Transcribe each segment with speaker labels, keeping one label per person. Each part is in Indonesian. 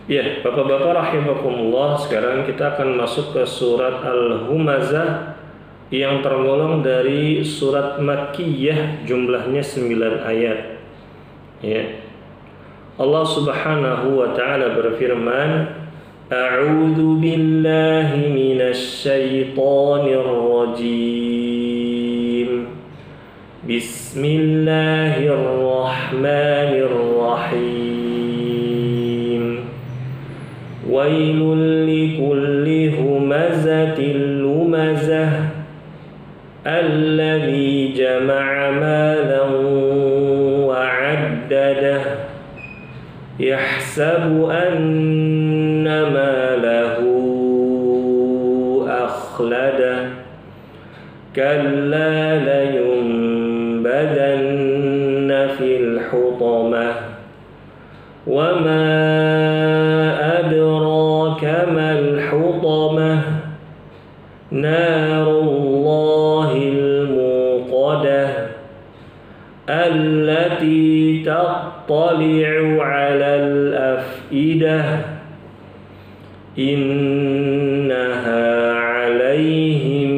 Speaker 1: Ya, Bapak-bapak rahimakumullah, sekarang kita akan masuk ke surat Al-Humazah yang tergolong dari surat Makkiyah, jumlahnya 9 ayat. Ya. Allah Subhanahu wa taala berfirman, A'udzu billahi minasy syaithanir rajim. Bismillahirrahmanirrahim. Wailul likulli humazatil lumazah alladzi jama'a malan wa 'addadah yahsabu anna malahu akhladah kalla layunbadanna fil hutamah wa ma adraka mal hutamah narullahil muqadah allati tattali'u 'alal afidah innaha 'alaihim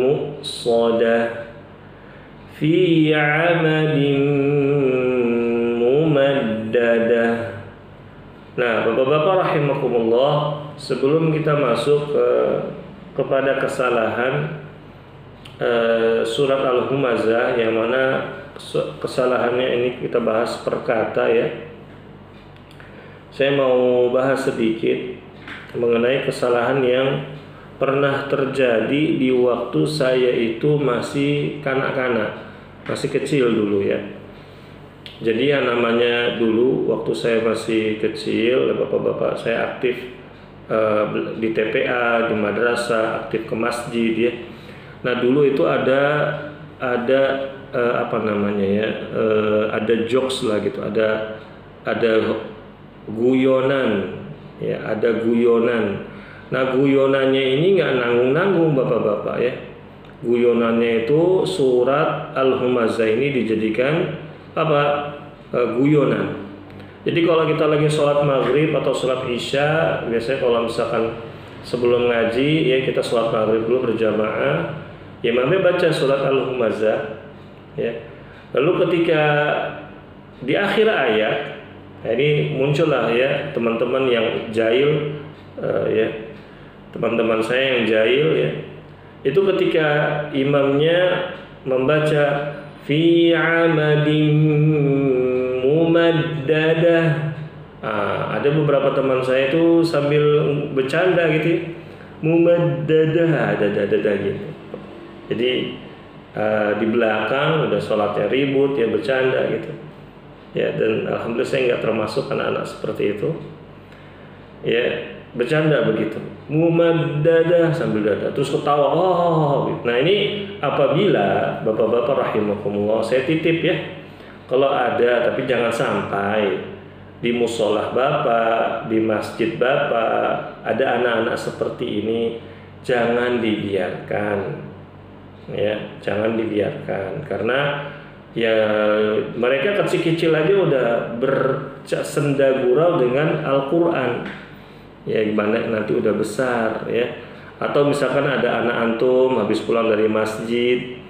Speaker 1: muqsadah fi 'amadin mumaddadah. Nah, Bapak-bapak rahimakumullah, sebelum kita masuk kepada kesalahan surat Al-Humazah, yang mana kesalahannya ini kita bahas per kata ya. Saya mau bahas sedikit mengenai kesalahan yang pernah terjadi di waktu saya itu masih kanak-kanak, masih kecil dulu ya. Jadi yang namanya dulu waktu saya masih kecil, bapak-bapak saya aktif di TPA, di madrasah, aktif ke masjid ya. Nah dulu itu ada apa namanya ya, ada jokes lah gitu, ada guyonan ya, ada guyonan. Nah guyonannya ini nggak nanggung-nanggung bapak-bapak ya. Guyonannya itu surat Al-Humazah ini dijadikan apa, guyonan. Jadi kalau kita lagi sholat maghrib atau sholat isya, biasanya kalau misalkan sebelum ngaji ya, kita sholat maghrib dulu berjamaah, imamnya baca surat Al-Humazah ya. Lalu ketika di akhir ayat, ini muncullah ya teman-teman yang jahil ya, teman-teman saya yang jahil ya, itu ketika imamnya membaca fi 'amadin mumaddadah, ada beberapa teman saya itu sambil bercanda gitu ya, mumaddadah, ada gitu. Jadi di belakang udah sholatnya ribut ya, bercanda gitu ya, dan alhamdulillah saya nggak termasuk anak-anak seperti itu ya, bercanda begitu, mumaddadah sambil dada terus ketawa gitu. Nah ini apabila bapak-bapak rahimakumullah, saya titip ya, kalau ada, tapi jangan sampai di musolah bapak, di masjid bapak ada anak-anak seperti ini, jangan dibiarkan ya, jangan dibiarkan, karena ya mereka kecil-kecil aja udah bersenda gurau dengan Al-Quran ya, gimana nanti udah besar ya. Atau misalkan ada anak antum habis pulang dari masjid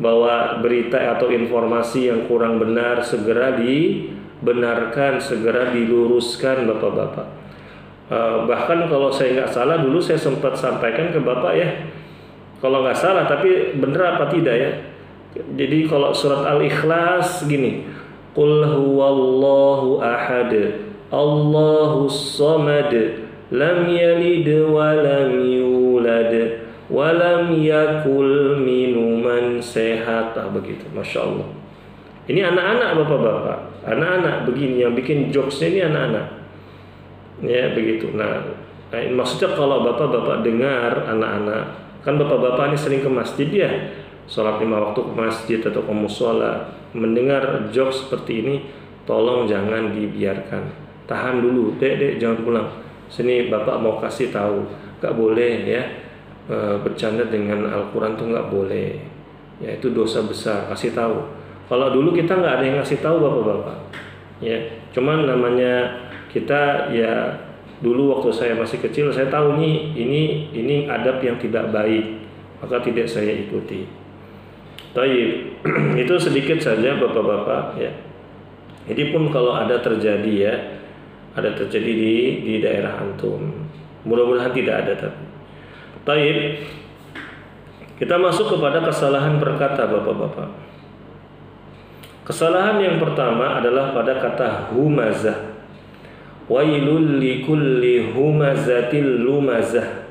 Speaker 1: bawa berita atau informasi yang kurang benar, segera dibenarkan, segera diluruskan bapak-bapak. Bahkan kalau saya nggak salah dulu saya sempat sampaikan ke bapak ya, kalau nggak salah, tapi benar apa tidak ya. Jadi kalau surat Al-Ikhlas gini, Qul huwallahu ahad, Allahus samad, lam yalid wa lam yulad wa lam yakul minuman sehat, begitu. Masya Allah. Ini anak-anak bapak-bapak, anak-anak begini, yang bikin jokesnya ini anak-anak ya begitu. Nah maksudnya kalau bapak-bapak dengar anak-anak, kan bapak-bapak ini sering ke masjid ya, sholat 5 waktu ke masjid atau ke musola, mendengar jokes seperti ini, tolong jangan dibiarkan, tahan dulu, dek jangan pulang, sini bapak mau kasih tahu, gak boleh ya bercanda dengan Al-Quran tuh gak boleh ya, itu dosa besar, kasih tahu. Kalau dulu kita nggak ada yang ngasih tahu bapak-bapak ya, cuman namanya kita ya dulu waktu saya masih kecil saya tahu nih ini adab yang tidak baik, maka tidak saya ikuti. Taib. Itu sedikit saja Bapak-bapak ya. Jadi pun kalau ada terjadi di daerah antum, mudah-mudahan tidak ada tapi. Taib. Kita masuk kepada kesalahan berkata Bapak-bapak. Kesalahan yang pertama adalah pada kata humazah. Wailul likulli humazatil lumazah.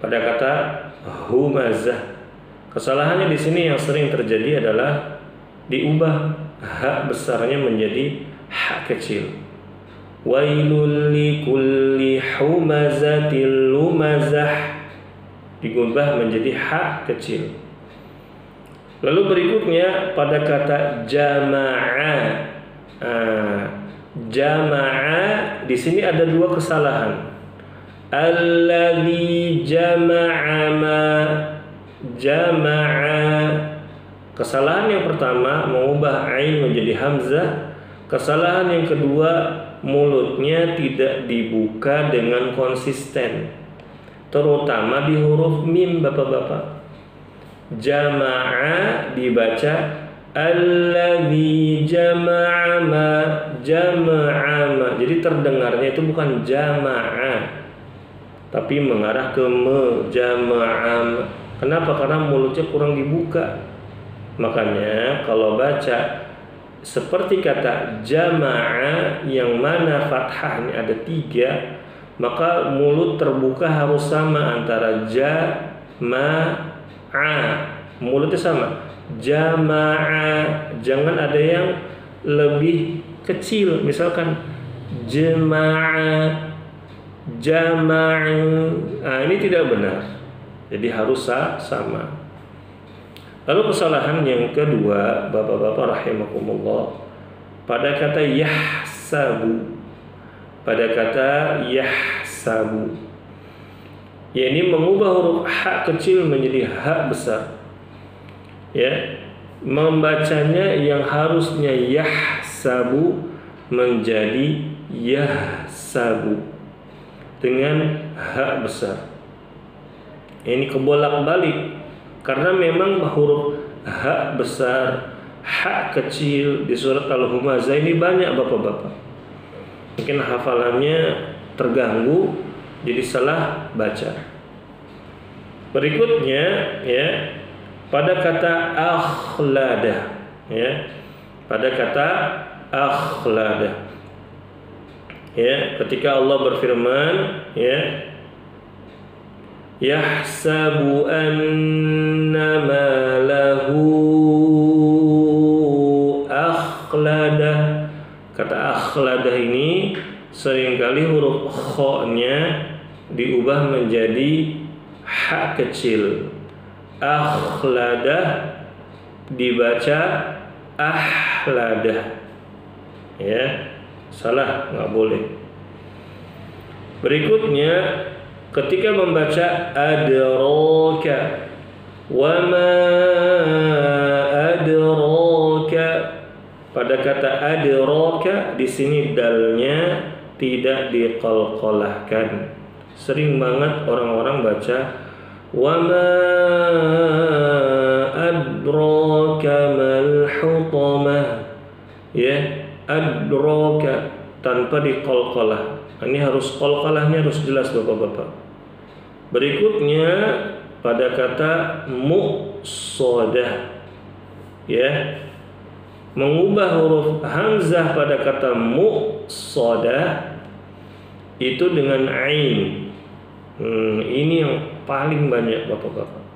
Speaker 1: Pada kata humazah. Kesalahannya di sini yang sering terjadi adalah diubah hak besarnya menjadi hak kecil. Wailul likulli humazatil lumazah, diubah menjadi hak kecil. Lalu berikutnya pada kata jama'a. Jama'a di sini ada dua kesalahan. Alladzi jama'a. Kesalahan yang pertama mengubah ain menjadi hamzah. Kesalahan yang kedua mulutnya tidak dibuka dengan konsisten, terutama di huruf mim Bapak-bapak. Jama'a dibaca alladzi jama'a jama'a. Jadi terdengarnya itu bukan jama'a tapi mengarah ke jama'a. Kenapa? Karena mulutnya kurang dibuka. Makanya kalau baca seperti kata jama'a yang mana fathahnya ada 3, maka mulut terbuka harus sama antara jama'a. Mulutnya sama. Jama'a, jangan ada yang lebih kecil. Misalkan jama'a, ini tidak benar. Jadi harus sama. Lalu kesalahan yang kedua Bapak-bapak rahimakumullah pada kata yahsabu. Pada kata yahsabu, yakni mengubah huruf hak kecil menjadi hak besar. Ya, membacanya yang harusnya yahsabu menjadi yahsabu dengan hak besar. Ini kebolak-balik karena memang huruf hak besar, hak kecil di surat Al-Humazah ini banyak Bapak-bapak. Mungkin hafalannya terganggu jadi salah baca. Berikutnya ya, pada kata akhladah ya, pada kata akhladah ya, ketika Allah berfirman ya, yahsabu annama lahu akhladah. Kata akhladah ini seringkali huruf kha-nya diubah menjadi hak kecil. Akhladah dibaca ahladah. Ya, salah, nggak boleh. Berikutnya ketika membaca adraka, wa ma adraka. Pada kata adraka di sini dalnya tidak diqalqalahkan. Sering banget orang-orang baca wa ma adraka mal hutamah. Ya, adraka tanpa diqalqalah. Ini harus qalqalahnya harus jelas Bapak-bapak. Berikutnya pada kata muqsadah ya, mengubah huruf hamzah pada kata muqsadah itu dengan ain. Ini yang paling banyak Bapak-bapak.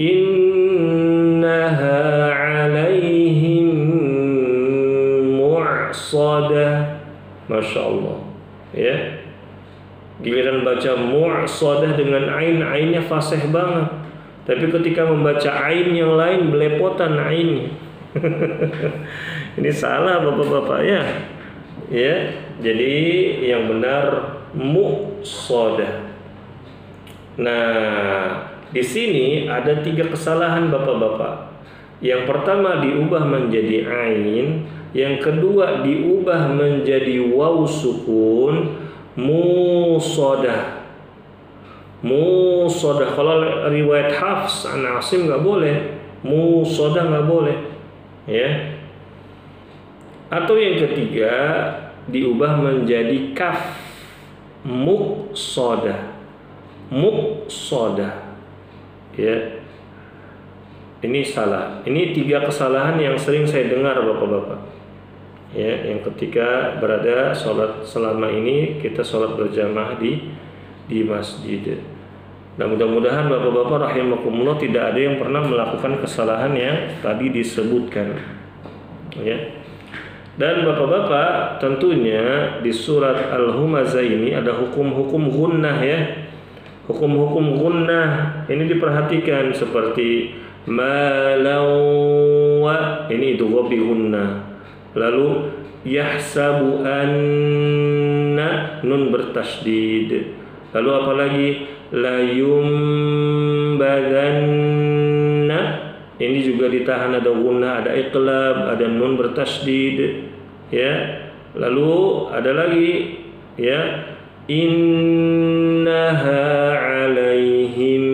Speaker 1: Innaha alaihim mu'sadah. Masya Allah ya, giliran baca mu'sadah dengan ain, ainnya fasih banget. Tapi ketika membaca ain yang lain belepotan ainnya. Ini salah Bapak-bapak ya. Ya, jadi yang benar muqsadah. Nah, di sini ada 3 kesalahan Bapak-bapak. Yang pertama diubah menjadi ain Yang kedua diubah menjadi waw sukun musodah. Musodah. Kalau riwayat Hafs an Asim nggak boleh, musodah nggak boleh, ya. Atau yang ketiga diubah menjadi kaf muksodah. Muksodah, ya. Ini salah. Ini 3 kesalahan yang sering saya dengar bapak-bapak, ya, yang ketika berada sholat selama ini kita sholat berjamaah di masjid. Nah, mudah-mudahan bapak-bapak rahimakumullah tidak ada yang pernah melakukan kesalahan yang tadi disebutkan, ya. Dan bapak-bapak tentunya di surat Al-Humazah ini ada hukum-hukum gunnah, ya. Hukum-hukum gunnah ini diperhatikan seperti malawa, ini itu bi gunnah. Lalu yahsabu anna, nun bertasydid. Lalu apalagi la yumbadanna, ini juga ditahan, ada gunnah, ada iqlab, ada nun bertasydid, ya. Lalu ada lagi, ya, innaha alaihim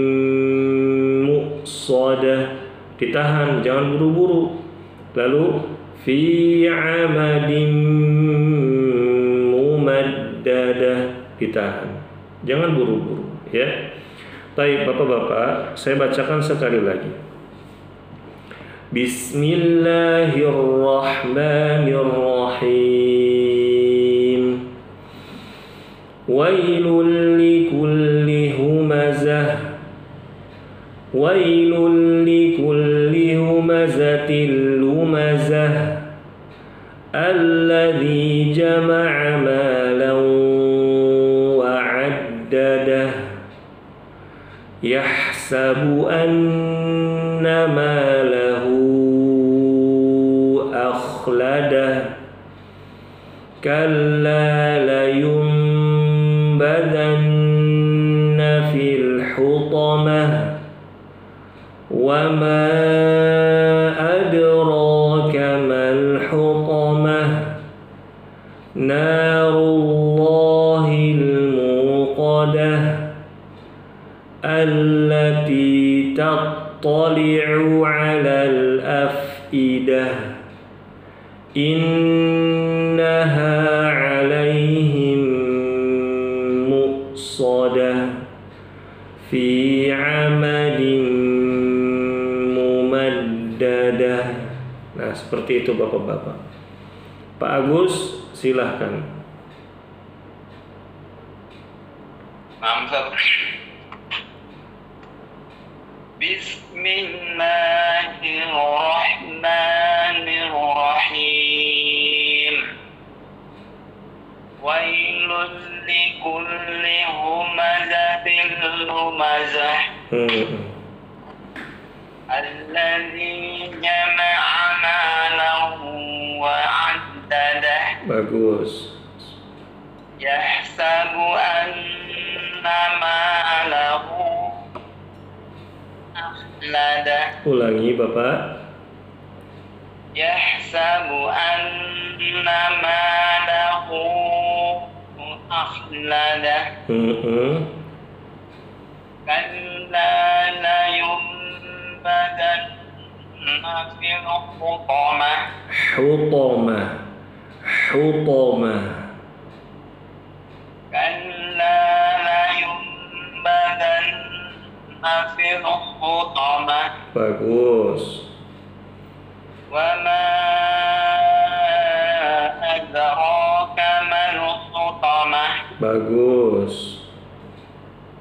Speaker 1: muqsadah, ditahan, jangan buru-buru. Lalu fi amadim mumaddadah, ditahan, jangan buru-buru, ya. Baik bapak-bapak, saya bacakan sekali lagi. Bismillahirrahmanirrahim. Wailul likulli humazah, wailul likulli humazatil lumazah, alladzi jama'a malan wa 'addadah, yahsabu anna malahu akhladah, kalla layumbadanna fil hutamah, wa ma adraka mal hutamah, narullahil muqadah, allati tattali'u 'alal afidah, innaha 'alaihim muqsadah fi 'amadin mumaddadah. Nah, seperti itu bapak-bapak. Pak Agus, silahkan.
Speaker 2: Bismillahirrahmanirrahim. Wailul likulli humazatil lumazah, alladzi jama'a malahu wa 'addadah.
Speaker 1: Bagus.
Speaker 2: Yahsabu anna malahu akhladah.
Speaker 1: Ulangi bapak.
Speaker 2: Yahsabu anna malahu akhladah. Kalla layumbadanna fil hutamah.
Speaker 1: Hutamah. Hutamah.
Speaker 2: Kalla layumbadanna fil hutamah.
Speaker 1: Bagus.
Speaker 2: Wa ma adraka mal hutamah.
Speaker 1: Bagus.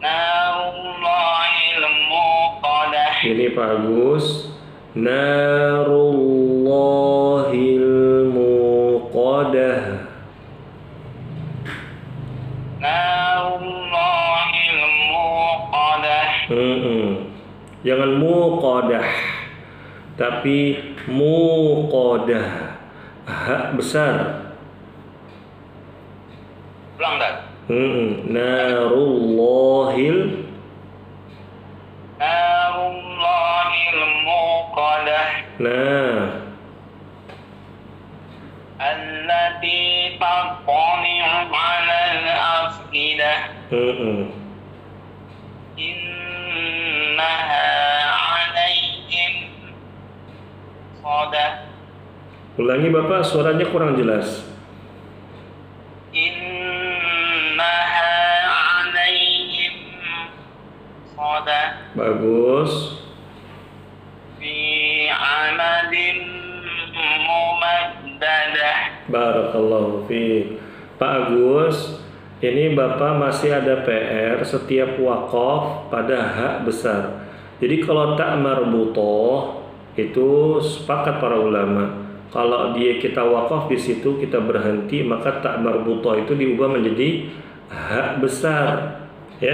Speaker 2: Narullahil muqadah.
Speaker 1: Ini bagus. Narullahil muqadah.
Speaker 2: Narullahil muqadah.
Speaker 1: Jangan muqadah, tapi muqadah. Hak besar.
Speaker 2: Ulang tak?
Speaker 1: Narullahil
Speaker 2: Narullahil muqadah.
Speaker 1: Nah,
Speaker 2: على الأفئدة إنها عليهم صدى.
Speaker 1: Ulangi Bapak, suaranya kurang jelas.
Speaker 2: Innaha alaihim صدى.
Speaker 1: Bagus.
Speaker 2: Fi amadin mumaddadah.
Speaker 1: Barakallahu fiik. Pak Agus, ini Bapak masih ada PR setiap wakaf pada hak besar. Jadi kalau tak marbutoh itu sepakat para ulama. Kalau kita wakaf di situ kita berhenti, maka tak marbutoh itu diubah menjadi hak besar, ya.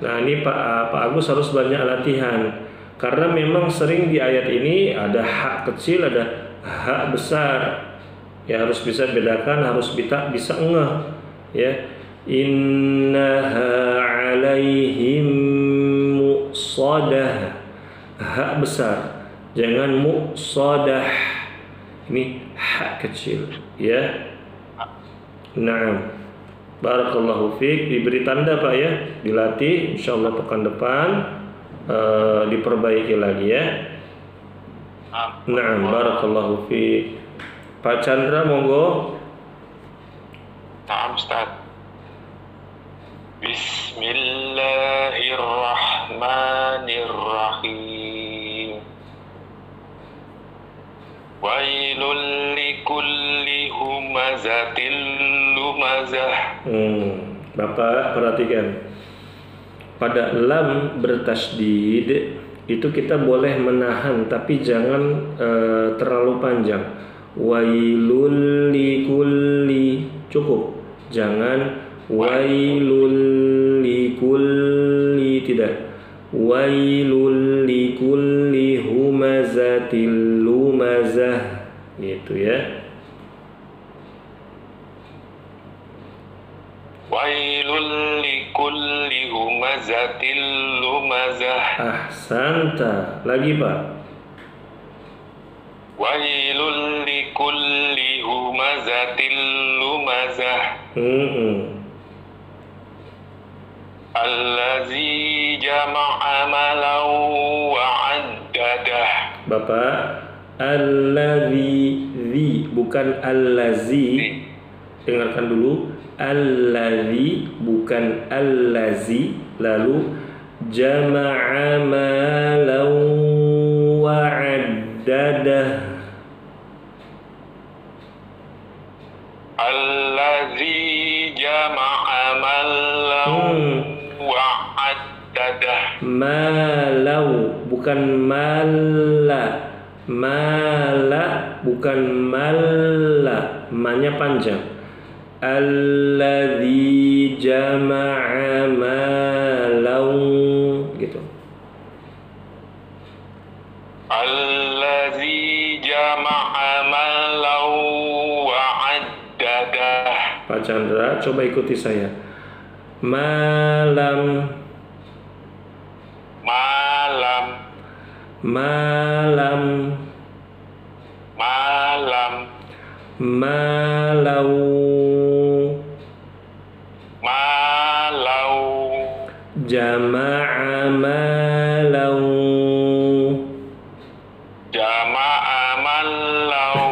Speaker 1: Nah ini Pak Agus harus banyak latihan karena memang sering di ayat ini ada hak kecil, ada hak besar. Ya harus bisa bedakan, harus bisa ngeh, ya. Innaha alaihim muqsadah, hak besar, jangan muqsadah. Ini hak kecil, ya. Naam. Barakallahu fiik. Diberi tanda Pak ya, dilatih. Insyaallah pekan depan diperbaiki lagi ya. Naam. Barakallahu fiik. Pak Chandra monggo.
Speaker 3: Naam Ustaz. Bismillahirrahmanirrahim. Wailul likulli humazatil lumazah.
Speaker 1: Bapak perhatikan. Pada lam bertasydid itu kita boleh menahan tapi jangan terlalu panjang. Wailul likulli, cukup. Jangan wailul likulli, tidak. Wailul likulli humazatil lumazah, gitu ya.
Speaker 3: Wailul likulli humazatil lumazah.
Speaker 1: Ahsanta. Lagi Pak.
Speaker 3: Wailul likulli humazatil lumazah. Allazi jama'a malan wa 'addadah.
Speaker 1: Bapak, allazi, bukan allazi. Dengarkan dulu. Allazi bukan allazi. Lalu jama'a malan wa 'addadah.
Speaker 3: Allazi jama'a malan wa 'addadah.
Speaker 1: Malau bukan mala. Mala bukan mala. Ma-nya panjang. Alladzi jama'a malau, gitu.
Speaker 3: Allazi jama'a malan wa 'addadah.
Speaker 1: Pak Chandra, coba ikuti saya. Malam.
Speaker 3: Malam.
Speaker 1: Malam.
Speaker 3: Malam.
Speaker 1: Malau.
Speaker 3: Malau.
Speaker 1: Jama'a malau.
Speaker 3: Jama'a malau.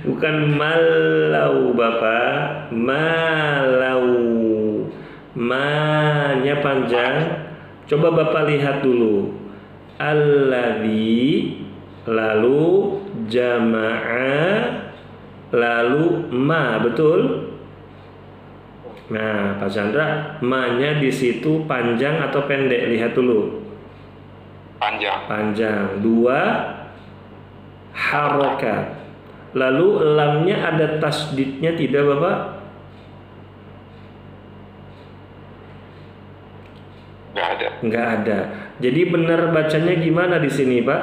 Speaker 1: Bukan malau Bapak. Malau. Ma-nya panjang. Coba Bapak lihat dulu. Alladzi, lalu jama'a, lalu ma, betul? Nah, Pak Chandra, ma-nya di situ panjang atau pendek? Lihat dulu.
Speaker 3: Panjang.
Speaker 1: Panjang. 2 harokat. Lalu lamnya ada tasdidnya tidak Bapak? Nggak ada. Jadi benar bacanya gimana di sini Pak?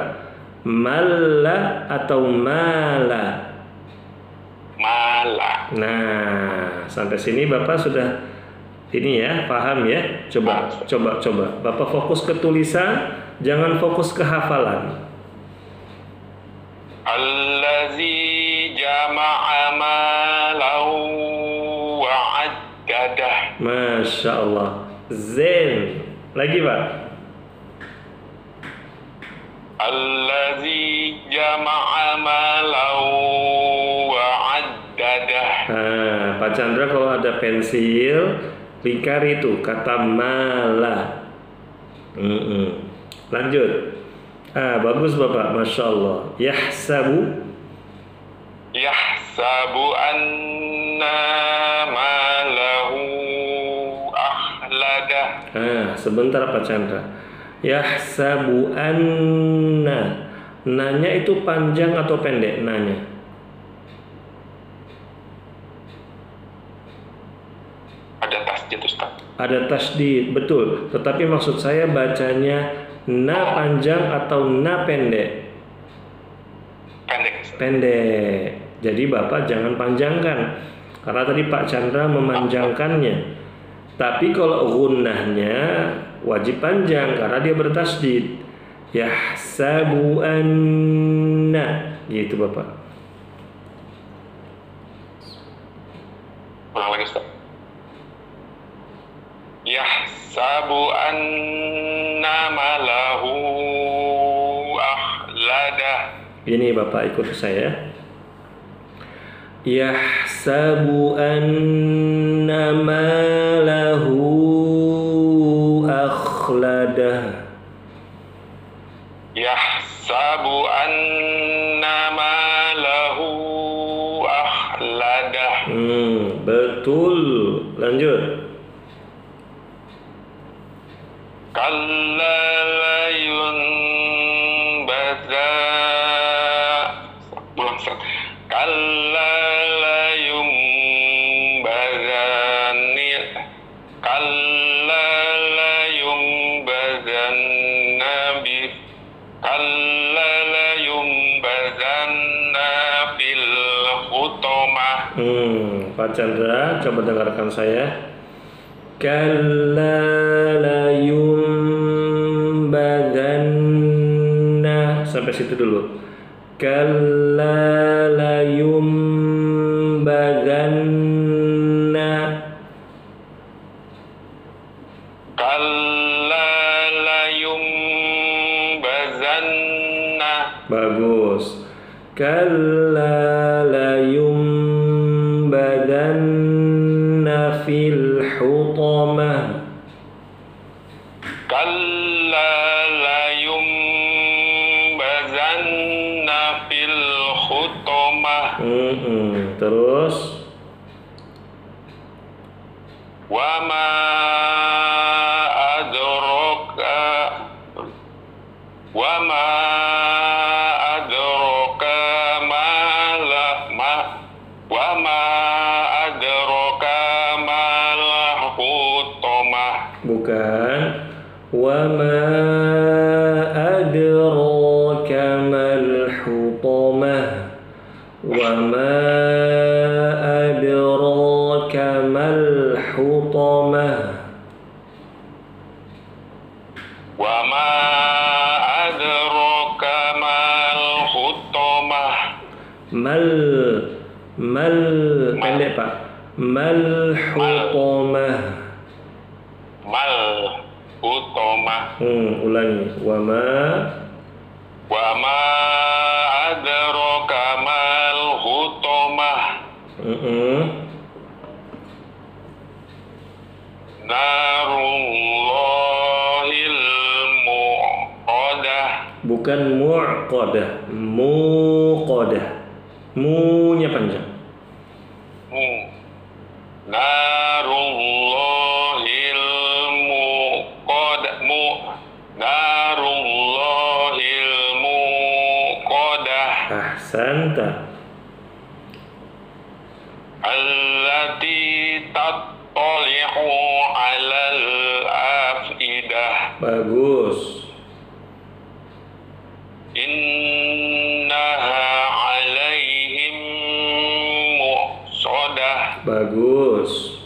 Speaker 1: Mala atau mala?
Speaker 3: Mala.
Speaker 1: Nah, sampai sini Bapak sudah ini ya, paham ya? Coba. Bapak fokus ke tulisan, jangan fokus ke hafalan.
Speaker 3: Allazi jama'a malahu wa'addadah.
Speaker 1: Masya Allah. Zain. Lagi Pak.
Speaker 3: Allazi jama'a malahu wa'addadah.
Speaker 1: Nah, Pak Chandra kalau ada pensil lingkar itu kata mala. Lanjut. Bagus Bapak, Masya Allah.
Speaker 3: Yahsabu anna malahu akhladah.
Speaker 1: Sebentar Pak Chandra. Yahsabu anna. Nanya itu panjang atau pendek nanya?
Speaker 3: Ada tasdid Ustaz.
Speaker 1: Ada tasdid, betul. Tetapi maksud saya bacanya na panjang atau na pendek?
Speaker 3: Pendek.
Speaker 1: Pendek. Jadi Bapak jangan panjangkan. Karena tadi Pak Chandra memanjangkannya. Tapi kalau gunnahnya wajib panjang karena dia bertasdid. Yahsabu anna. Gitu Bapak.
Speaker 3: Ulang lagi Ustaz. Yahsabu anna malahu akhladah.
Speaker 1: Ini Bapak ikut saya. Yahsabu anna malahu akhladah.
Speaker 3: Yahsabu anna malahu akhladah.
Speaker 1: Betul. Lanjut.
Speaker 3: Kalla layun baza. Ulang Ustaz. Kalla layun bazani. Kalla layun bazanna bi. Kalla layun bazanna bil hutamah.
Speaker 1: Pak Chandra, coba dengarkan saya. Kalla la yumbadanna. Sampai situ dulu. Kalla la yumbadanna.
Speaker 3: Kalla la yumbazanna.
Speaker 1: Bagus. Kalla la yumbadanna fil hutamah.
Speaker 3: Kalla la yumbazanna fil hutamah.
Speaker 1: Terus.
Speaker 3: Wa ma adraka. Wa ma adraka ma la ma. Wa ma adraka ma la hutamah.
Speaker 1: Bukan. Wa ma adraka mal hutamah. Wa ma adraka mal hutamah.
Speaker 3: Wa ma adraka mal hutamah.
Speaker 1: Mal pendek Pak. Mal hutamah.
Speaker 3: Mal hutamah.
Speaker 1: Ulangi. Wa
Speaker 3: ma adraka mal hutamah. Narullahil muqadah.
Speaker 1: Bukan muqadah. Muqadah. Mu-nya panjang.
Speaker 3: Narullahil muqadah. Narullahil muqadah.
Speaker 1: Ahsanta.
Speaker 3: Allati tattali'u 'alal afidah.
Speaker 1: Bagus.
Speaker 3: Innaha 'alaihim muqsadah.
Speaker 1: Bagus.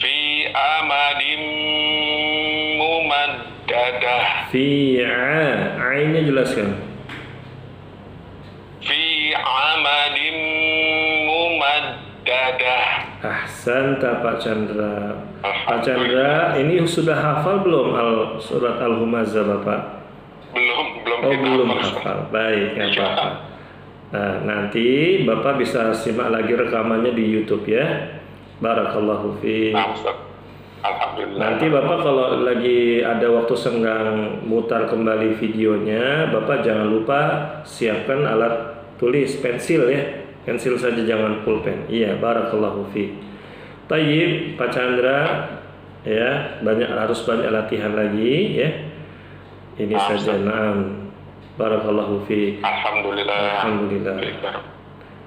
Speaker 3: Fi amadim mumaddadah.
Speaker 1: Fi'a. Ainnya jelaskan.
Speaker 3: Fi mumaddadah.
Speaker 1: Ahsanta Pak Chandra. Pak Chandra, ini sudah hafal belum surat Al-Humazah Bapak?
Speaker 3: Belum
Speaker 1: Oh,
Speaker 3: kita
Speaker 1: belum
Speaker 3: hafal.
Speaker 1: hafal. Baik, nggak apa-apa. Nah, nanti Bapak bisa simak lagi rekamannya di YouTube ya. Barakallahu fi.
Speaker 3: Nah, Ustaz. Alhamdulillah.
Speaker 1: Nanti Bapak kalau lagi ada waktu senggang mutar kembali videonya, Bapak jangan lupa siapkan alat tulis, pensil ya. Pensil saja, jangan pulpen. Iya, barakallahu fi. Tayyib, Pak Chandra, ya, harus banyak latihan lagi ya. Ini saja, naam. Barakallahu fi.
Speaker 3: Alhamdulillah.
Speaker 1: Alhamdulillah.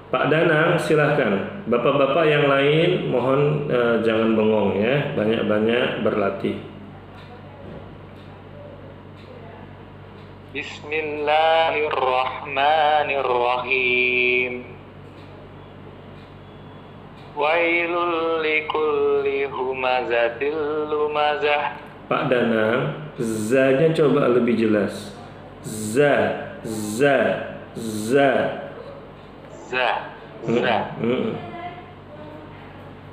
Speaker 1: Pak Danang, silahkan. Bapak-bapak yang lain mohon jangan bengong ya, banyak-banyak berlatih.
Speaker 4: Bismillahirrahmanirrahim. Wailul likulli humazatil lumazah.
Speaker 1: Pak Danang, za-nya coba lebih jelas. Za.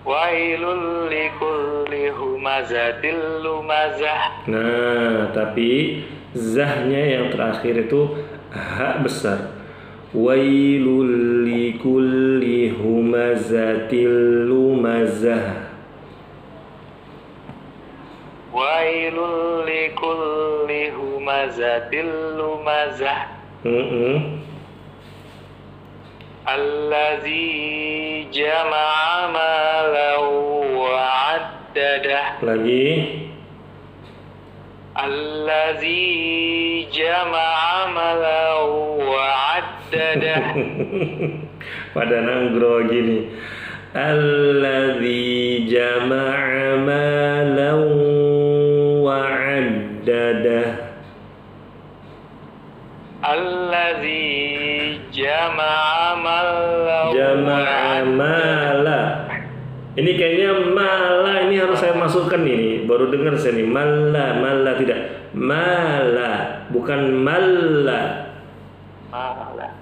Speaker 4: Wailul likulli humazatil lumazah.
Speaker 1: Nah, tapi zahnya yang terakhir itu ha besar. Wailul likulli humazatil lumazah.
Speaker 4: Wailul likulli humazatil lumazah. Allazi jama'a malahu wa 'addadah.
Speaker 1: Lagi.
Speaker 4: Allazi jama'a malahu wa 'addadah.
Speaker 1: Pada nanggro gini. Allazi jama'a malahu wa 'addadah.
Speaker 4: Allazi jama'a malahu.
Speaker 1: Jama'a mala. Ini kayaknya mala, ini harus saya masukkan ini. Baru dengar saya nih, mala tidak. Mala, bukan malla.
Speaker 4: Mala.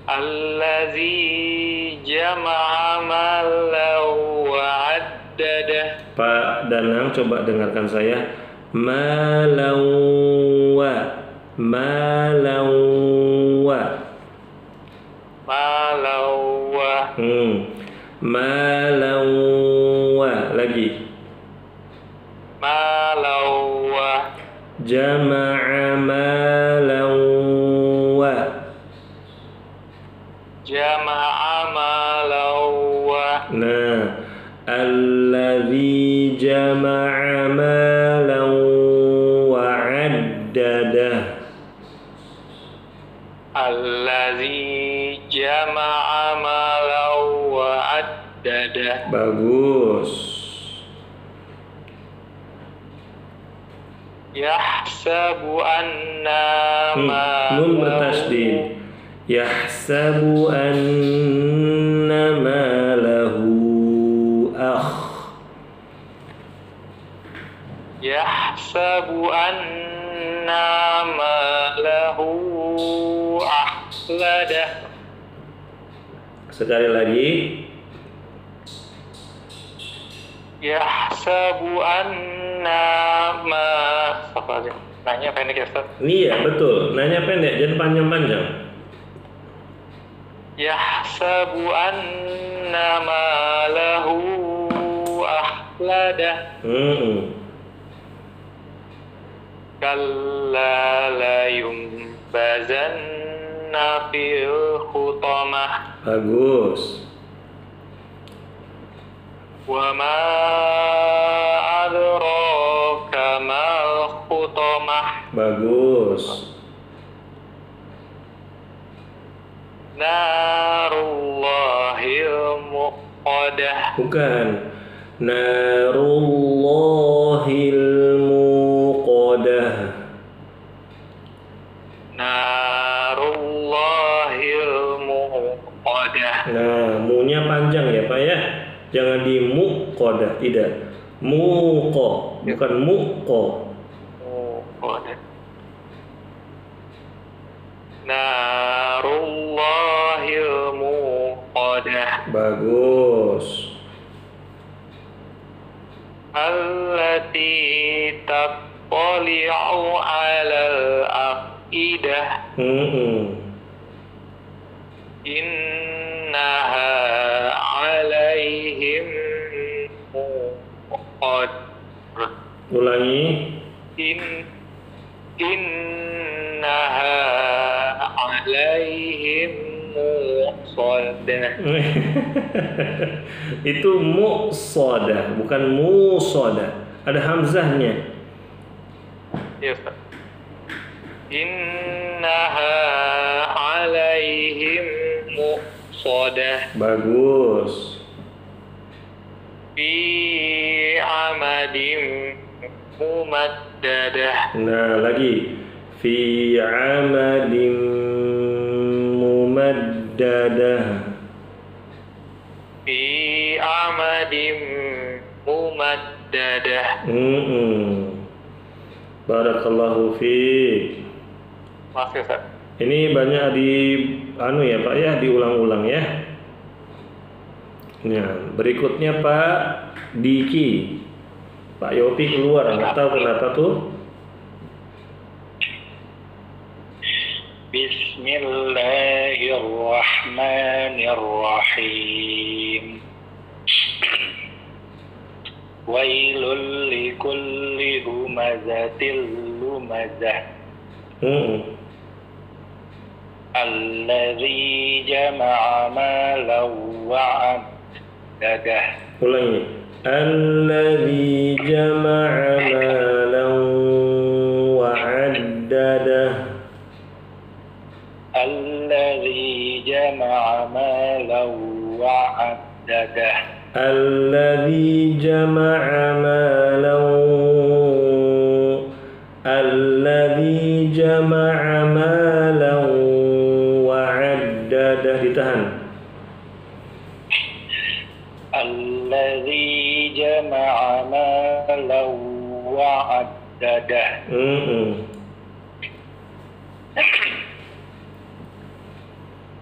Speaker 4: Allazi jama'a malahu wa 'addadah.
Speaker 1: Pak Danang, coba dengarkan saya. Malawa. Malawa. Malawa. Lagi.
Speaker 4: Malawa.
Speaker 1: Jama'a malawa.
Speaker 4: Jama'a malawa.
Speaker 1: Nah, alladzi jama'a malan wa 'addadah.
Speaker 4: Allazi jama'a malahu wa 'addadah.
Speaker 1: Bagus.
Speaker 4: Yahsabu anna
Speaker 1: Nun bertasdid. Yahsabu anna malahu
Speaker 4: Yahsabu anna malahu akhladah.
Speaker 1: Sekali lagi.
Speaker 4: Yahsabu anna nanya pendek ya Ustaz?
Speaker 1: Iya betul, nanya pendek, jangan panjang-panjang.
Speaker 4: Yahsabu anna malahu akhladah. Kalla la yumbazanna fil khutamah.
Speaker 1: Bagus.
Speaker 4: Wa ma adraka mal khutamah.
Speaker 1: Bagus.
Speaker 4: Narullahil muqadah.
Speaker 1: Bukan. Narullahil muqadah.
Speaker 4: Narullahil muqadah.
Speaker 1: Nah, mu-nya panjang ya Pak ya. Jangan di muqadah, tidak. Muqo, bukan muqo.
Speaker 4: Muqadah. Narullahil muqadah. muqadah.
Speaker 1: Bagus.
Speaker 4: Allati tattali'u 'alal afidah. Innaha 'alaihim muqadah.
Speaker 1: Ulangi.
Speaker 4: Innaha 'alaihim muqadah.
Speaker 1: Itu muqsadah, bukan musadah. Ada hamzahnya.
Speaker 4: Ya, Ustaz. Innaha 'alaihim muqadah.
Speaker 1: Bagus.
Speaker 4: Fi 'amadim mumaddadah.
Speaker 1: Nah, lagi. Fi 'amadim mumaddadah.
Speaker 4: Fi 'amadim mumaddadah.
Speaker 1: Barakallahu fiik.
Speaker 4: Makasih, Ustaz.
Speaker 1: Ini banyak di ya Pak ya, diulang-ulang ya. Nah, berikutnya Pak Diki. Pak Yopi keluar, nggak tahu kenapa tuh.
Speaker 4: Bismillahirrahmanirrahim. Wailul likulli humazatil lumazah. Alladzi jama'a malan wa 'addadah.
Speaker 1: Ulangi. Alladzi jama'a malan wa 'addadah.
Speaker 4: Alladzi jama'a malan wa 'addadah.
Speaker 1: Alladzi jama'a malan Alladzi jama'a malan wa 'addadah. Ditahan.
Speaker 4: Alladzi jama'a malan wa 'addadah.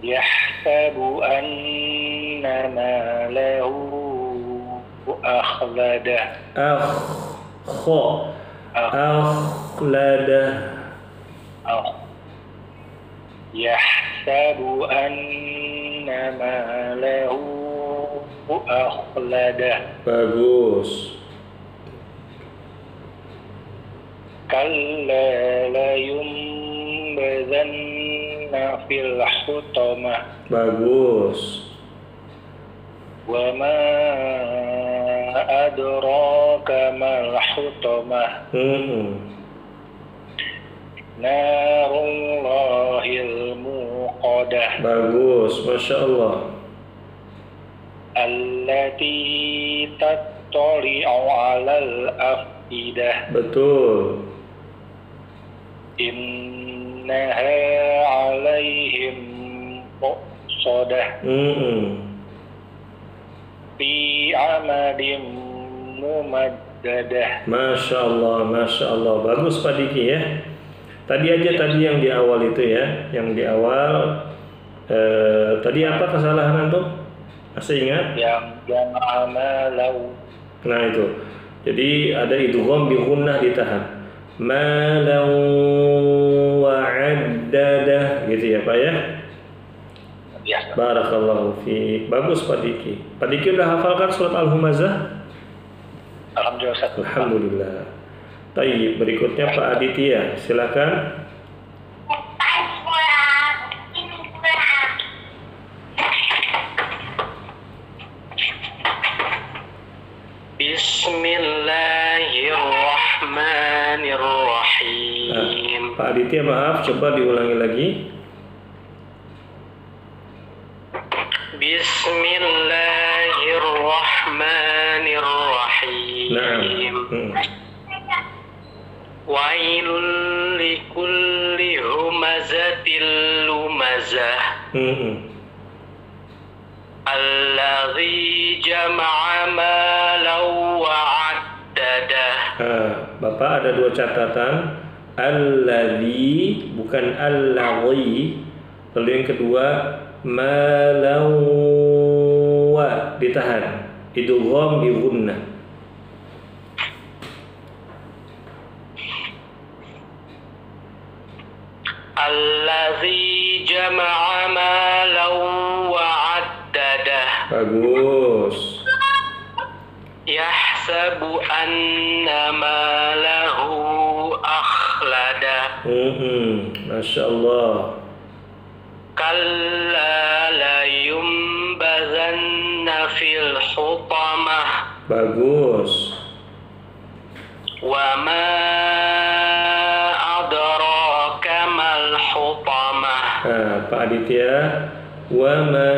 Speaker 4: Yahsabu anna malahu akhladah.
Speaker 1: Akhladah.
Speaker 4: Yahsabu anna malahu akhladah.
Speaker 1: Bagus.
Speaker 4: Kalla la yumbazanna fil hutamah.
Speaker 1: Bagus.
Speaker 4: Wa ma adraka mal hutamah. Narullahil muqadah.
Speaker 1: Bagus, Masya Allah.
Speaker 4: Allati tattali'u 'alal afidah.
Speaker 1: Betul.
Speaker 4: Innaha 'alaihim muqsadah. Fi 'amadim mumaddadah.
Speaker 1: Masya Allah, Masya Allah. Bagus Pak Diki ya. Tadi yang di awal itu ya, yang di awal tadi apa kesalahan antum? Masih ingat?
Speaker 4: Yang amalau.
Speaker 1: Nah itu. Jadi ada idgham bi gunnah ditahan. Malau wa 'addadah gitu ya Pak ya.
Speaker 4: Ya.
Speaker 1: Barakallahu fiik. Bagus Pak Diki. Pak Diki udah hafalkan surat Al-Humazah?
Speaker 4: Alhamdulillah, Ustaz.
Speaker 1: Alhamdulillah. Baik, berikutnya Pak Aditya, silakan.
Speaker 4: Bismillahirrahmanirrahim.
Speaker 1: Pak Aditya maaf, coba diulangi lagi.
Speaker 4: Bismillahirrahmanirrahim.
Speaker 1: Nah.
Speaker 4: Wailul likulli humazatil lumazah. Alladzi jama'a malan wa 'addadah.
Speaker 1: Bapak ada dua catatan. Alladzi bukan alladzi. Lalu yang kedua malan ditahan. Idgham bi gunnah.
Speaker 4: Allazi jama'a malan wa 'addadah.
Speaker 1: Bagus.
Speaker 4: Yahsabu anna malahu akhlada.
Speaker 1: Masya Allah.
Speaker 4: Kalla la yumbazanna fil hutamah.
Speaker 1: Bagus.
Speaker 4: Wa ma adraka mal hutamah.
Speaker 1: Nah, Pak Aditya, wa ma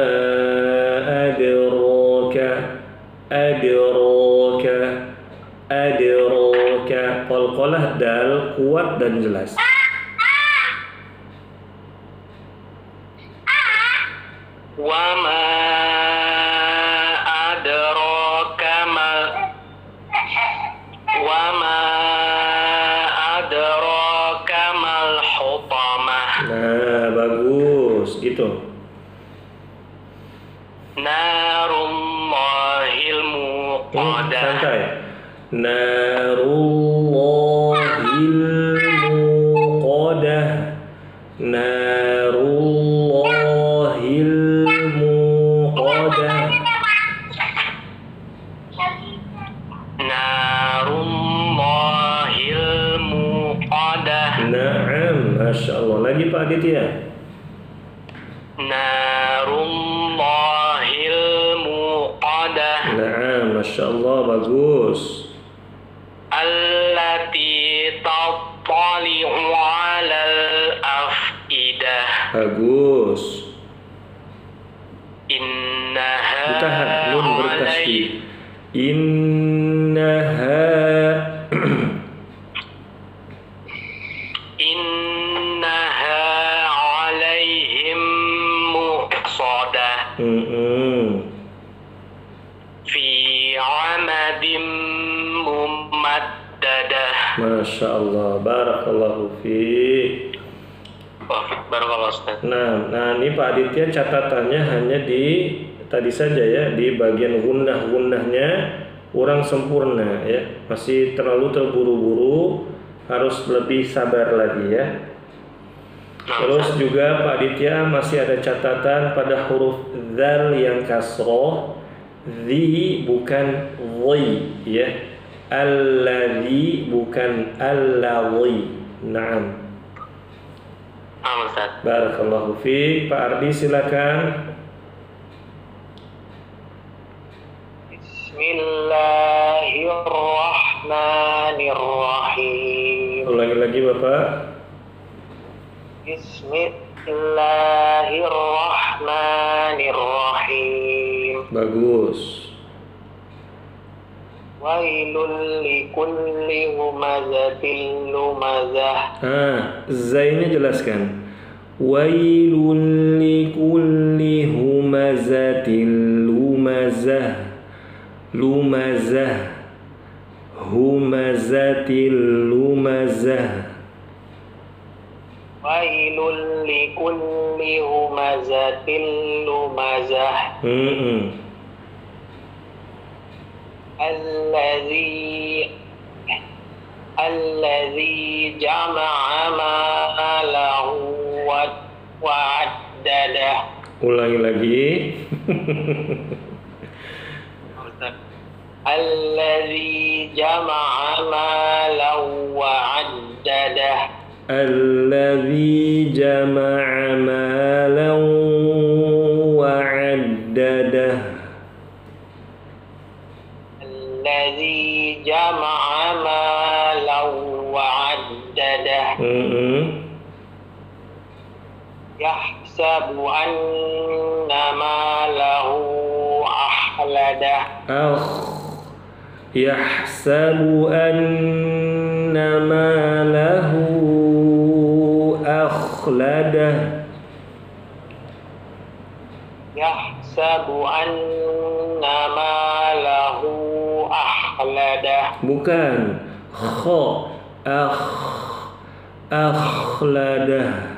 Speaker 1: adraka. Qalqalah dal kuat dan jelas.
Speaker 4: Wa ma adraka mal hutamah.
Speaker 1: Nah, bagus gitu.
Speaker 4: Narullahil muqadah.
Speaker 1: Santai. Narullahil muqadah. Narullahil muqadah.
Speaker 4: Narullahil muqadah.
Speaker 1: Naam, Masya Allah. Lagi Pak Aditya.
Speaker 4: Narullahil muqadah.
Speaker 1: Naam, Masya Allah. Bagus.
Speaker 4: Allati tattali'u 'alal afidah.
Speaker 1: Bagus.
Speaker 4: Innaha
Speaker 1: Ditahan, nun bertasydid. Innaha
Speaker 4: alaihim muqsadah. Fi 'amadim mumaddadah.
Speaker 1: Masya Allah. Barakallahu fiik.
Speaker 4: Barakallahu Ustaz.
Speaker 1: Nah, ini Pak Aditya catatannya hanya di tadi saja ya, di bagian gunnah-gunnahnya kurang sempurna ya, masih terlalu terburu-buru, harus lebih sabar lagi ya. Terus juga Pak Aditya masih ada catatan pada huruf dzal yang kasroh, zi bukan dhi ya, alladzi bukan alladzi. Naam.
Speaker 4: Ustaz.
Speaker 1: Barakallahu fiik. Pak Ardi silakan.
Speaker 4: Bismillahirrahmanirrahim.
Speaker 1: Ulangi lagi Bapak.
Speaker 4: Bismillahirrahmanirrahim.
Speaker 1: Bagus.
Speaker 4: Wailul likulli humazatil lumazah.
Speaker 1: Zainnya jelaskan. Wailul likulli humazatil lumazah. Lumazah. Humazatil lumazah.
Speaker 4: Wailul likulli humazatil lumazah. Alladzi jama'a malahu wa 'addadah.
Speaker 1: Ulangi lagi.
Speaker 4: Alladzi jama'a malahu wa 'addadah.
Speaker 1: Alladzi jama'a malan wa 'addadah.
Speaker 4: Alladzi jama'a malahu wa 'addadah. Yahsabu anna malahu akhladah.
Speaker 1: Yahsabu anna malahu akhladah.
Speaker 4: Yahsabu anna malahu akhladah.
Speaker 1: Bukan. Akhladah.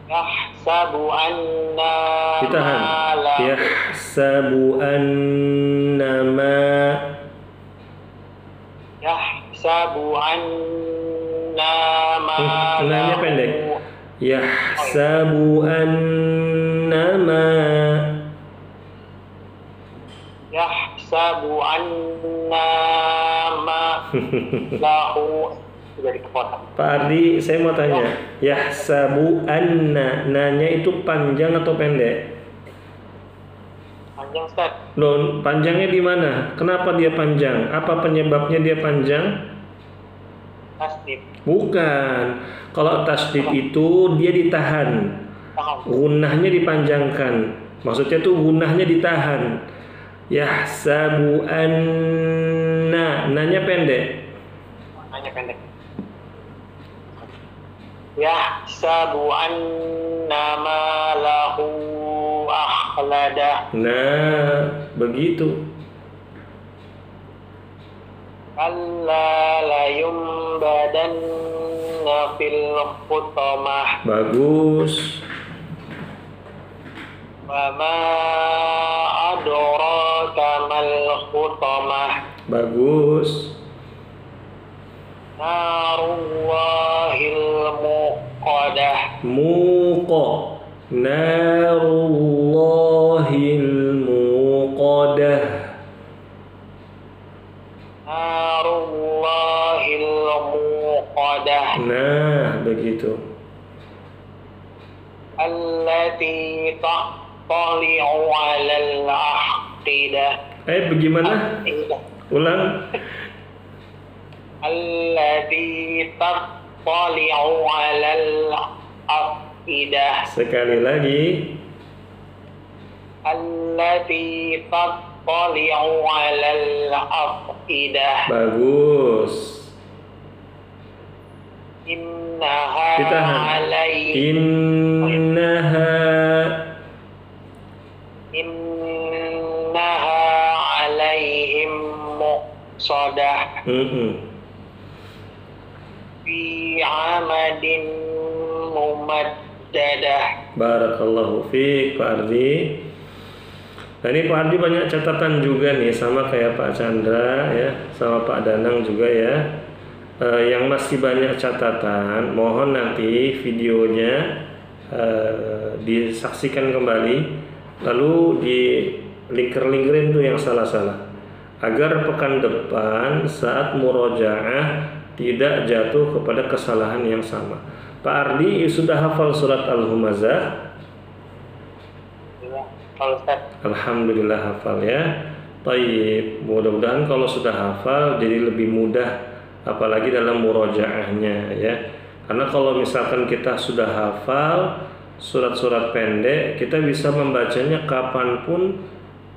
Speaker 4: Yahsabu anna
Speaker 1: Ditahan.
Speaker 4: malahu
Speaker 1: Yahsabu annama.
Speaker 4: Yahsabu anna
Speaker 1: Nanya pendek.
Speaker 4: malahu
Speaker 1: Yahsabu annama.
Speaker 4: Yahsabu anna malahu jadi kepotong.
Speaker 1: Pak Ardi, saya mau tanya. Yahsabu anna, nanya itu panjang atau pendek?
Speaker 4: Panjang Ustaz.
Speaker 1: Loh, panjangnya di mana? Kenapa dia panjang? Apa penyebabnya dia panjang?
Speaker 4: Tasdid.
Speaker 1: Bukan. Kalau tasdid itu dia ditahan.
Speaker 4: Tahan.
Speaker 1: Gunnahnya dipanjangkan. Maksudnya tuh gunnahnya ditahan. Yahsabu anna, nanya pendek.
Speaker 4: Hanya pendek. Yahsabu anna malahu akhlada.
Speaker 1: Nah, begitu.
Speaker 4: Kalla la yumbadanna fil hutamah.
Speaker 1: Bagus.
Speaker 4: Wa ma adraka mal hutamah.
Speaker 1: Bagus.
Speaker 4: Narullahil muqadah.
Speaker 1: Muqa. Narullahil muqadah.
Speaker 4: Narullahil muqadah.
Speaker 1: Nah, begitu.
Speaker 4: Allati tattali'u 'alal aqidah.
Speaker 1: Bagaimana? Ulang.
Speaker 4: Allati tattali'u 'alal aqidah.
Speaker 1: Sekali lagi.
Speaker 4: Allati tattali'u 'alal aqidah.
Speaker 1: Bagus.
Speaker 4: Innaha
Speaker 1: Ditahan.
Speaker 4: 'alaihim Innaha 'alaihim muqsadah fi 'amadin mumaddadah.
Speaker 1: Barakallahu fiik Pak Ardi. Nah, ini Pak Ardi banyak catatan juga nih, sama kayak Pak Chandra ya, sama Pak Danang juga ya. Yang masih banyak catatan, mohon nanti videonya disaksikan kembali, lalu di linker-linkerin tuh yang salah-salah, agar pekan depan saat murojaah tidak jatuh kepada kesalahan yang sama. Pak Ardi sudah hafal surat Al-Humazah?
Speaker 4: Kalau Ustaz,
Speaker 1: Alhamdulillah hafal ya. Taib, mudah-mudahan kalau sudah hafal jadi lebih mudah, apalagi dalam murojaahnya ya. Karena kalau misalkan kita sudah hafal surat-surat pendek, kita bisa membacanya kapanpun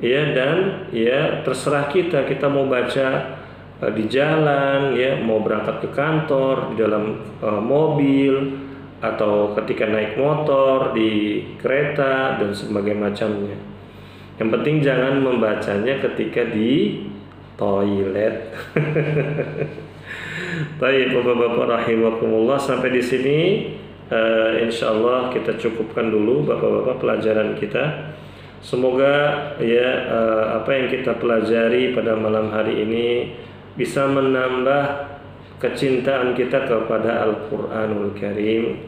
Speaker 1: ya, dan ya terserah kita mau baca di jalan ya, mau berangkat ke kantor, di dalam mobil, atau ketika naik motor, di kereta dan sebagainya macamnya. Yang penting jangan membacanya ketika di toilet. Baik, Bapak-bapak rahimakumullah, sampai di sini insyaallah kita cukupkan dulu Bapak-bapak pelajaran kita. Semoga ya apa yang kita pelajari pada malam hari ini bisa menambah kecintaan kita kepada Al-Qur'anul Karim,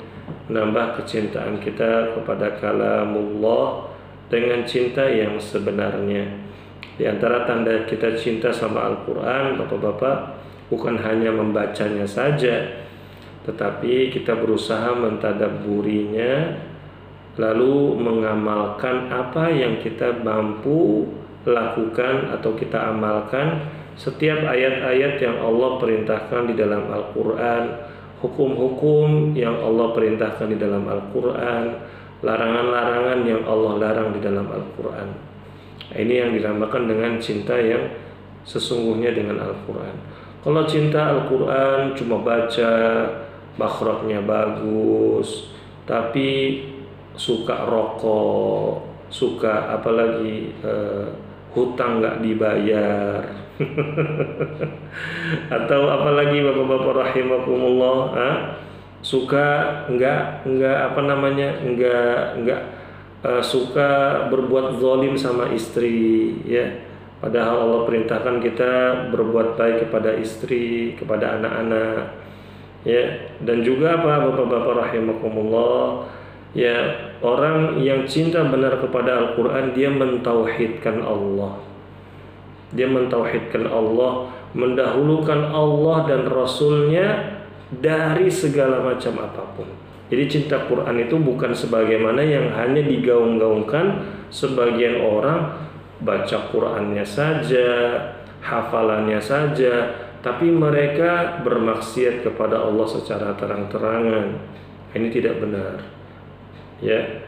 Speaker 1: menambah kecintaan kita kepada kalamullah dengan cinta yang sebenarnya. Di antara tanda kita cinta sama Al-Qur'an, Bapak-bapak, bukan hanya membacanya saja, tetapi kita berusaha mentadabburinya, lalu mengamalkan apa yang kita mampu lakukan atau kita amalkan. Setiap ayat-ayat yang Allah perintahkan di dalam Al-Quran, hukum-hukum yang Allah perintahkan di dalam Al-Quran, larangan-larangan yang Allah larang di dalam Al-Quran. Ini yang dinamakan dengan cinta yang sesungguhnya dengan Al-Quran. Kalau cinta Al-Quran cuma baca, makhrajnya bagus, tapi suka rokok, suka apalagi hutang nggak dibayar, atau apalagi Bapak-bapak rahimakumullah, suka nggak suka berbuat zalim sama istri, ya. Padahal Allah perintahkan kita berbuat baik kepada istri, kepada anak-anak, ya. Dan juga apa, bapak-bapak rahimakumullah, ya, orang yang cinta benar kepada Al-Quran, dia mentauhidkan Allah. Dia mentauhidkan Allah, mendahulukan Allah dan Rasulnya dari segala macam apapun. Jadi cinta Quran itu bukan sebagaimana yang hanya digaung-gaungkan sebagian orang, baca Qurannya saja, hafalannya saja, tapi mereka bermaksiat kepada Allah secara terang-terangan. Ini tidak benar, ya,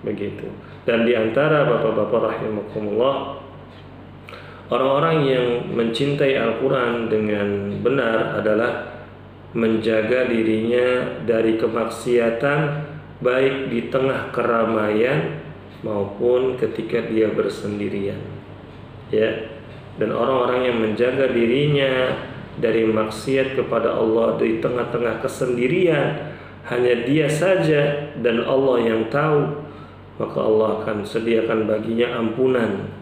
Speaker 1: begitu. Dan diantara bapak-bapak rahimakumullah, orang-orang yang mencintai Al-Quran dengan benar adalah menjaga dirinya dari kemaksiatan, baik di tengah keramaian maupun ketika dia bersendirian, ya. Dan orang-orang yang menjaga dirinya dari maksiat kepada Allah di tengah-tengah kesendirian, hanya dia saja dan Allah yang tahu, maka Allah akan sediakan baginya ampunan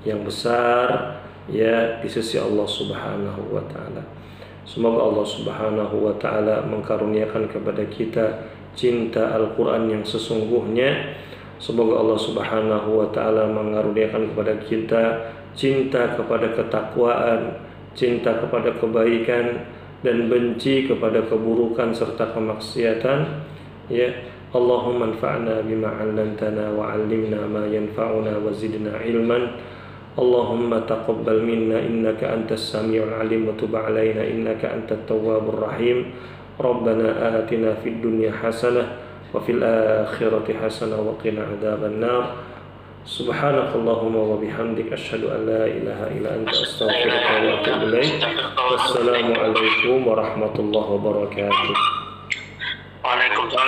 Speaker 1: yang besar, ya, di sisi Allah Subhanahu wa taala. Semoga Allah Subhanahu wa taala mengkaruniakan kepada kita cinta Al-Quran yang sesungguhnya. Semoga Allah Subhanahu wa taala mengaruniakan kepada kita cinta kepada ketakwaan, cinta kepada kebaikan, dan benci kepada keburukan serta kemaksiatan, ya. Allahumma anfa'na bima 'allamtana wa 'allimna ma yanfa'una wa zidna ilman. Allahumma taqabbal minna innaka antas samiul alim wa tub 'alaina innaka antat tawwabur rahim. Rabbana atina fid dunya hasanah wa fil akhirati hasanah wa qina adzaban nar. Subhanakallahumma wa bihamdik asyhadu an la ilaha illa anta astaghfiruka wa atubu ilaik. Wassalamu alaikum warahmatullahi wabarakatuh.
Speaker 2: Waalaikumsalam.